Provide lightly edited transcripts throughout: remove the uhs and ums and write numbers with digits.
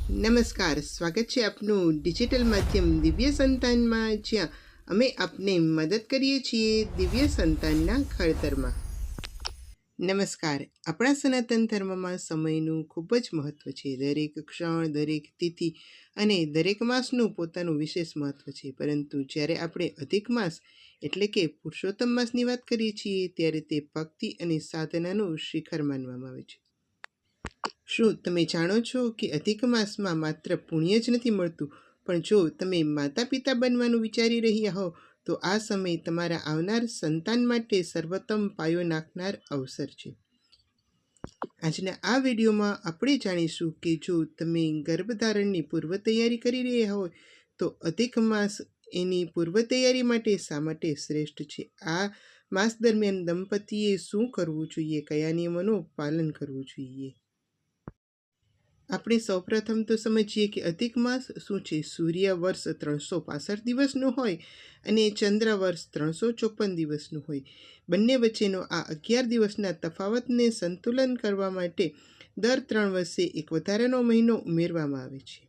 નમસ્કાર, સ્વાગત છે આપનું ડિજિટલ માધ્યમ દિવ્ય સંતાનમાં, જ્યાં અમે આપને મદદ કરીએ છીએ દિવ્ય સંતાનના ઘડતરમાં. નમસ્કાર. આપણા સનાતન ધર્મમાં સમયનું ખૂબ જ મહત્વ છે. દરેક ક્ષણ, દરેક તિથિ અને દરેક માસનું પોતાનું વિશેષ મહત્વ છે. પરંતુ જ્યારે આપણે અધિક માસ એટલે કે પુરુષોત્તમ માસની વાત કરીએ છીએ, ત્યારે તે ભક્તિ અને સાધનાનું શિખર માનવામાં આવે છે. શું તમે જાણો છો કે અધિક માસમાં માત્ર પુણ્ય જ નથી મળતું, પણ જો તમે માતા પિતા બનવાનું વિચારી રહ્યા હો તો આ સમય તમારા આવનાર સંતાન માટે સર્વોત્તમ પાયો નાખનાર અવસર છે. આજના આ વિડીયોમાં આપણે જાણીશું કે જો તમે ગર્ભધારણની પૂર્વ તૈયારી કરી રહ્યા હોય તો અધિક માસ એની પૂર્વ તૈયારી માટે શા માટે શ્રેષ્ઠ છે. આ માસ દરમિયાન દંપતીએ શું કરવું જોઈએ, કયા નિયમોનું પાલન કરવું જોઈએ. આપણે સૌપ્રથમ તો સમજીએ કે અધિક માસ શું છે. સૂર્ય વર્ષ 365 દિવસનું હોય અને ચંદ્ર વર્ષ 354 દિવસનું હોય. બંને વચ્ચેનો આ 11 દિવસના તફાવતને સંતુલન કરવા માટે દર 3 વર્ષે એક વધારાનો મહિનો ઉમેરવામાં આવે છે.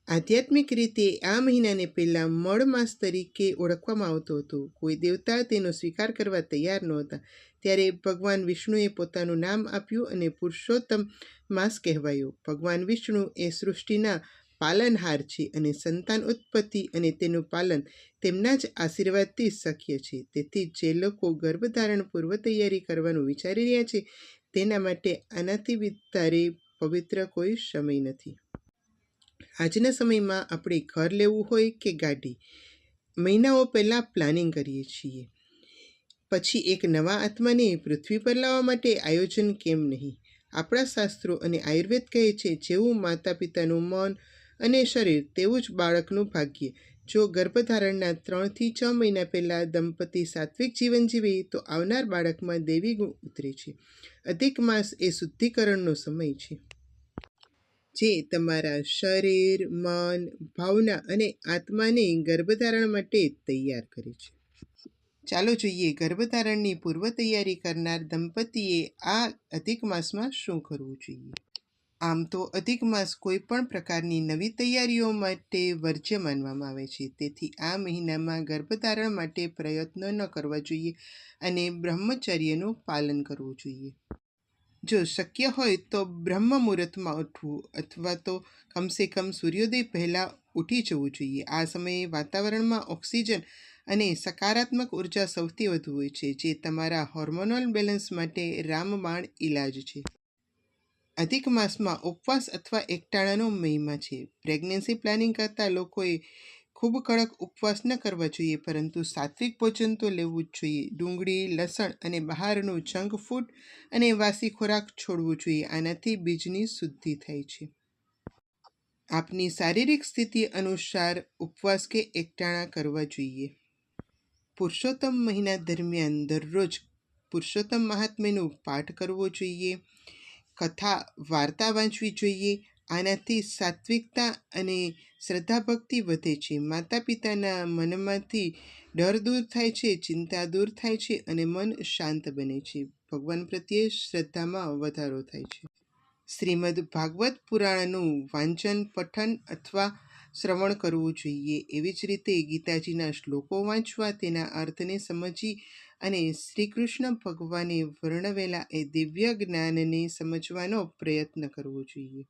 આધ્યાત્મિક રીતે આ મહિનાને પહેલાં મળ માસ તરીકે ઓળખવામાં આવતો હતો. કોઈ દેવતા તેનો સ્વીકાર કરવા તૈયાર નહોતા. ત્યારે ભગવાન વિષ્ણુએ પોતાનું નામ આપ્યું અને પુરુષોત્તમ માસ કહેવાયો. ભગવાન વિષ્ણુ એ સૃષ્ટિના પાલનહાર છે અને સંતાન ઉત્પત્તિ અને તેનું પાલન તેમના જ આશીર્વાદથી શક્ય છે. તેથી જે લોકો ગર્ભધારણ પૂર્વ તૈયારી કરવાનું વિચારી રહ્યા છે તેના માટે આનાથી વધારે પવિત્ર કોઈ સમય નથી. આજના સમયમાં આપણે ઘર લેવું હોય કે ગાડી, મહિનાઓ પહેલાં પ્લાનિંગ કરીએ છીએ. પછી એક નવા આત્માને પૃથ્વી પર લાવવા માટે આયોજન કેમ નહીં. આપણા શાસ્ત્રો અને આયુર્વેદ કહે છે, જેવું માતા પિતાનું મન અને શરીર તેવું જ બાળકનું ભાગ્ય. જો ગર્ભધારણના 3 થી 6 મહિના પહેલાં દંપતી સાત્વિક જીવન જીવે તો આવનાર બાળકમાં દૈવી ગુણ ઉતરે છે. અધિક માસ એ શુદ્ધિકરણનો સમય છે, જે તમારા શરીર, મન, ભાવના અને આત્માને ગર્ભધારણ માટે તૈયાર કરે છે. ચાલો જોઈએ ગર્ભધારણની પૂર્વ તૈયારી કરનાર દંપતીએ આ અધિક માસમાં શું કરવું જોઈએ. આમ તો અધિક માસ કોઈ પણ પ્રકારની નવી તૈયારીઓ માટે વર્જ્ય માનવામાં આવે છે. તેથી આ મહિનામાં ગર્ભધારણ માટે પ્રયત્નો ન કરવા જોઈએ અને બ્રહ્મચર્યનું પાલન કરવું જોઈએ. જો શક્ય હોય તો બ્રહ્મ મુહૂર્તમાં ઉઠવું અથવા તો કમસે કમ સૂર્યોદય પહેલાં ઉઠી જવું જોઈએ. આ સમયે વાતાવરણમાં ઓક્સિજન અને સકારાત્મક ઉર્જા સૌથી વધુ હોય છે, જે તમારા હોર્મોનલ બેલેન્સ માટે રામબાણ ઇલાજ છે. અધિક માસમાં ઉપવાસ અથવા એકટાણાનો મહિમા છે. પ્રેગ્નન્સી પ્લાનિંગ કરતા લોકોએ ખૂબ કડક ઉપવાસ ન કરવા જોઈએ, પરંતુ સાત્વિક ભોજન તો લેવું જ જોઈએ. ડુંગળી, લસણ અને બહારનું જંક ફૂડ અને વાસી ખોરાક છોડવું જોઈએ. આનાથી બીજની શુદ્ધિ થાય છે. આપની શારીરિક સ્થિતિ અનુસાર ઉપવાસ કે એકટાણા કરવા જોઈએ. પુરુષોત્તમ મહિના દરમિયાન દરરોજ પુરુષોત્તમ મહાત્મ્યનો પાઠ કરવો જોઈએ. કથા, વાર્તા વાંચવી જોઈએ. આનાથી સાત્વિકતા અને શ્રદ્ધા ભક્તિ વધે છે. માતા પિતાના મનમાંથી ડર દૂર થાય છે, ચિંતા દૂર થાય છે અને મન શાંત બને છે. ભગવાન પ્રત્યે શ્રદ્ધામાં વધારો થાય છે. શ્રીમદ ભાગવત પુરાણનું વાંચન, પઠન અથવા શ્રવણ કરવું જોઈએ. એવી જ રીતે ગીતાજીના શ્લોકો વાંચવા, તેના અર્થને સમજી અને શ્રી કૃષ્ણ ભગવાને વર્ણવેલા એ દિવ્ય જ્ઞાનને સમજવાનો પ્રયત્ન કરવો જોઈએ.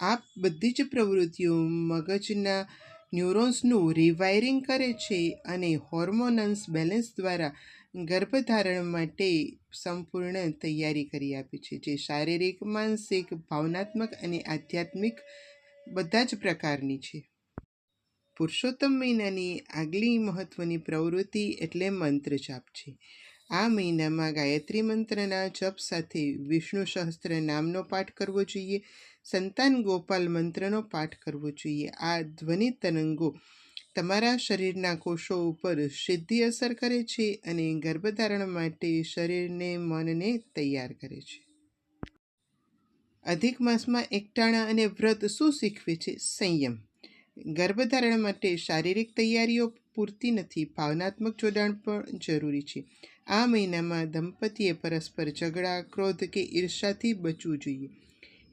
આ બધી જ પ્રવૃત્તિઓ મગજના ન્યુરોન્સનું રિવાયરિંગ કરે છે અને હોર્મોનલ્સ બેલેન્સ દ્વારા ગર્ભધારણ માટે સંપૂર્ણ તૈયારી કરી આપે છે, જે શારીરિક, માનસિક, ભાવનાત્મક અને આધ્યાત્મિક બધા જ પ્રકારની છે. પુરુષોત્તમ મહિનાની આગલી મહત્વની પ્રવૃત્તિ એટલે મંત્ર જાપ છે. આ મહિનામાં ગાયત્રી મંત્રના જપ સાથે વિષ્ણુ સહસ્ત્ર નામનો પાઠ કરવો જોઈએ. સંતાન ગોપાલ મંત્રનો પાઠ કરવો જોઈએ. આ ધ્વનિ તરંગો તમારા શરીરના કોષો ઉપર સીધી અસર કરે છે અને ગર્ભધારણ માટે શરીરને, મનને તૈયાર કરે છે. અધિક માસમાં એકટાણા અને વ્રત શું શીખવે છે? સંયમ. ગર્ભધારણ માટે શારીરિક તૈયારીઓ પૂરતી નથી, ભાવનાત્મક જોડાણ પણ જરૂરી છે. આ મહિનામાં દંપતીએ પરસ્પર ઝઘડા, ક્રોધ કે ઈર્ષાથી બચવું જોઈએ.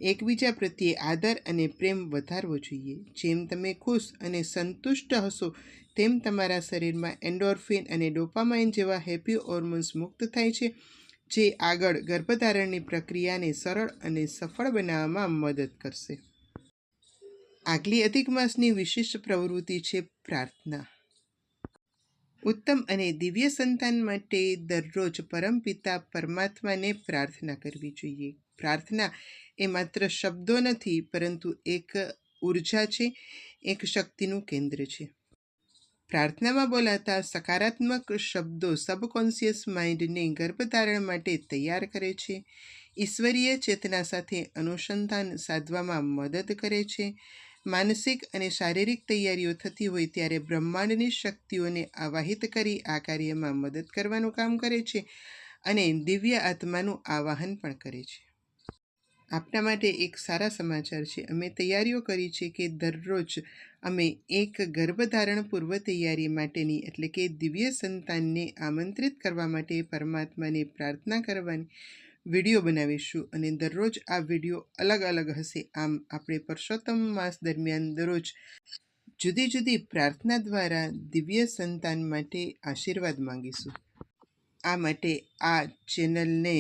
એકબીજા પ્રત્યે આદર અને પ્રેમ વધારવો જોઈએ. જેમ તમે ખુશ અને સંતુષ્ટ હશો તેમ તમારા શરીરમાં એન્ડોર્ફિન અને ડોપામાઇન જેવા હેપી હોર્મોન્સ મુક્ત થાય છે, જે આગળ ગર્ભધારણની પ્રક્રિયાને સરળ અને સફળ બનાવવામાં મદદ કરશે. આગલી અધિક માસની વિશિષ્ટ પ્રવૃત્તિ છે પ્રાર્થના. ઉત્તમ અને દિવ્ય સંતાન માટે દરરોજ પરમપિતા પરમાત્માને પ્રાર્થના કરવી જોઈએ. પ્રાર્થના એ માત્ર શબ્દો નથી, પરંતુ એક ઉર્જા છે, એક શક્તિનું કેન્દ્ર છે. પ્રાર્થનામાં બોલાતા સકારાત્મક શબ્દો સબકોન્શિયસ માઇન્ડને ગર્ભધારણ માટે તૈયાર કરે છે, ઈશ્વરીય ચેતના સાથે અનુસંધાન સાધવામાં મદદ કરે છે. માનસિક અને શારીરિક તૈયારીઓ થતી હોય ત્યારે બ્રહ્માંડની શક્તિઓને આવાહિત કરી આ કાર્યમાં મદદ કરવાનું કામ કરે છે અને દિવ્ય આત્માનું આવાહન પણ કરે છે. આપના માટે એક સારા સમાચાર છે. અમે તૈયારીઓ કરી છે કે દરરોજ અમે એક ગર્ભધારણ પૂર્વ તૈયારી માટેની એટલે કે દિવ્ય સંતાનને આમંત્રિત કરવા માટે પરમાત્માને પ્રાર્થના કરવાની વિડીયો બનાવીશું અને દરરોજ આ વિડીયો અલગ અલગ હશે. આમ આપણે પુરુષોત્તમ માસ દરમિયાન દરરોજ જુદી જુદી પ્રાર્થના દ્વારા દિવ્ય સંતાન માટે આશીર્વાદ માંગીશું. આ માટે આ ચેનલને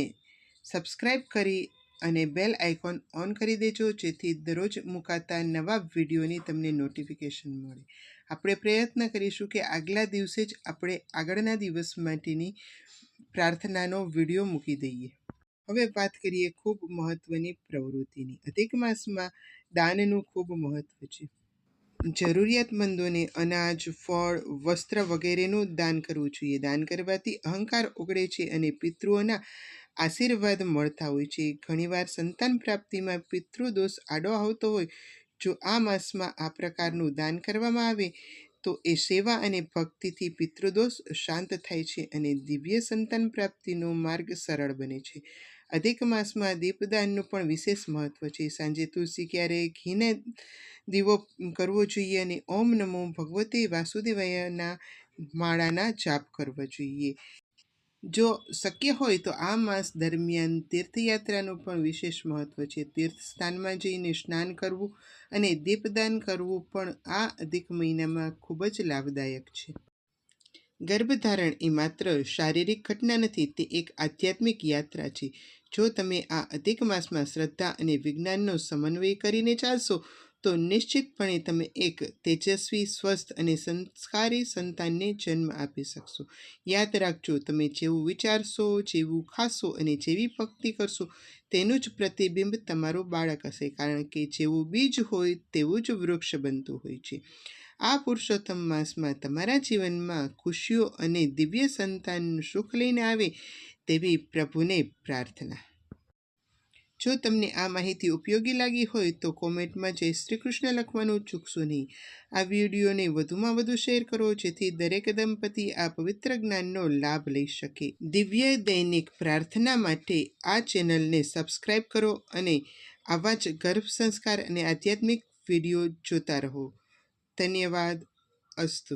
સબસ્ક્રાઈબ કરી અને બેલ આઇકોન ઓન કરી દેજો, જેથી દરરોજ મુકાતા નવા વિડીયોની તમને નોટિફિકેશન મળે. આપણે પ્રયત્ન કરીશું કે આગલા દિવસે જ આપણે આગળના દિવસ માટેની પ્રાર્થનાનો વિડીયો મૂકી દઈએ. હવે વાત કરીએ ખૂબ મહત્વની પ્રવૃત્તિની. અધિક માસમાં દાનનું ખૂબ મહત્વ છે. જરૂરિયાતમંદોને અનાજ, ફળ, વસ્ત્ર વગેરેનું દાન કરવું જોઈએ. દાન કરવાથી અહંકાર ઓગળે છે અને પિતૃઓના આશીર્વાદ મળતા હોય છે. ઘણીવાર સંતાન પ્રાપ્તિમાં પિતૃદોષ આડો આવતો હોય. જો આ માસમાં આ પ્રકારનું દાન કરવામાં આવે તો એ સેવા અને ભક્તિથી પિતૃદોષ શાંત થાય છે અને દિવ્ય સંતાન પ્રાપ્તિનો માર્ગ સરળ બને છે. અધિક માસમાં દીપદાનનું પણ વિશેષ મહત્વ છે. સાંજે તુલસી ક્યારે ઘીને દીવો કરવો જોઈએ અને ઓમ નમો ભગવતે વાસુદેવાયના માળાના જાપ કરવા જોઈએ. જો શક્ય હોય તો આ માસ દરમિયાન તીર્થયાત્રાનું પણ વિશેષ મહત્વ છે. તીર્થ સ્થાનમાં જઈને સ્નાન કરવું અને દીપદાન કરવું પણ આ અધિક મહિનામાં ખૂબ જ લાભદાયક છે. ગર્ભધારણ એ માત્ર શારીરિક ઘટના નથી, તે એક આધ્યાત્મિક યાત્રા છે. જો તમે આ અધિક માસમાં શ્રદ્ધા અને વિજ્ઞાનનો સમન્વય કરીને ચાલશો તો નિશ્ચિતપણે તમે એક તેજસ્વી, સ્વસ્થ અને સંસ્કારી સંતાનને જન્મ આપી શકશો. યાદ રાખજો, તમે જેવું વિચારશો, જેવું ખાશો અને જેવી ભક્તિ કરશો તેનું જ પ્રતિબિંબ તમારું બાળક હશે, કારણ કે જેવું બીજ હોય તેવું જ વૃક્ષ બનતું હોય છે. આ પુરુષોત્તમ માસમાં તમારા જીવનમાં ખુશીઓ અને દિવ્ય સંતાનનું સુખ લઈને આવે તેવી પ્રભુને પ્રાર્થના. જો તમને આ માહિતી ઉપયોગી લાગી હોય તો કોમેન્ટમાં જય શ્રી કૃષ્ણ લખવાનું ચૂકશો નહીં. આ વિડીયોને વધુમાં વધુ શેર કરો, જેથી દરેક દંપતી આ પવિત્ર જ્ઞાનનો લાભ લઈ શકે. દિવ્ય દૈનિક પ્રાર્થના માટે આ ચેનલને સબસ્ક્રાઈબ કરો અને આવા જ ગર્ભ સંસ્કાર અને આધ્યાત્મિક વિડીયો જોતા રહો. ધન્યવાદ. અસ્તુ.